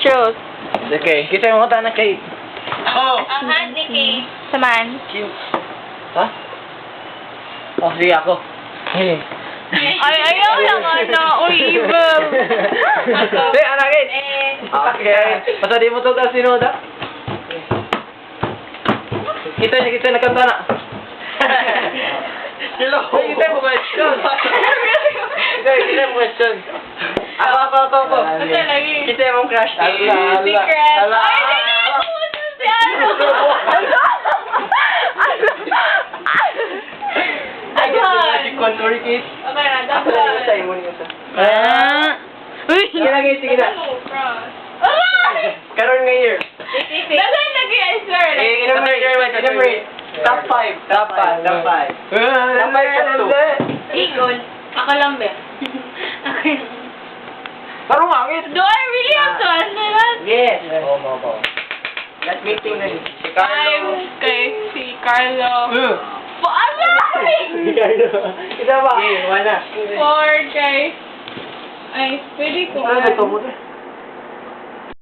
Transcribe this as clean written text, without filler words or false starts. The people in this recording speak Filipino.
Truth. Okay, kita yung mga tanak kay... Oh! Ang hand ni Kate. Saman. Ha? Oh, sige ako. Hey. Ay, ayaw lang ano. Uy, evil. Hindi, anakin. Okay. Basta di mo ito ka sinoda. Kita nakanta na. Hello! Kita mo question. Kita mo question. Ako. Ano lagi? Kita yung crush team. Secret. Ala. Ay, hindi na po si ano. I get the magic contour kit. Okay na, Sa dapat. imo niyo sa. Ah. Uy. Sige na. Ano, cross? Aray! Karon nga year. Dagan lagi, I swear. Enumerate. Top 5. Top 5 po to. Ikon. Ako lang, be. Okay. Parang angit. Do I really have to answer that? Yes. Oo. Last meeting na ni. Si Carlo. Kay si Carlo. Paano? Si Carlo. Isa ba? Okay, wala. 4 kay... Ay, pwede ko. Ano ba ito mo?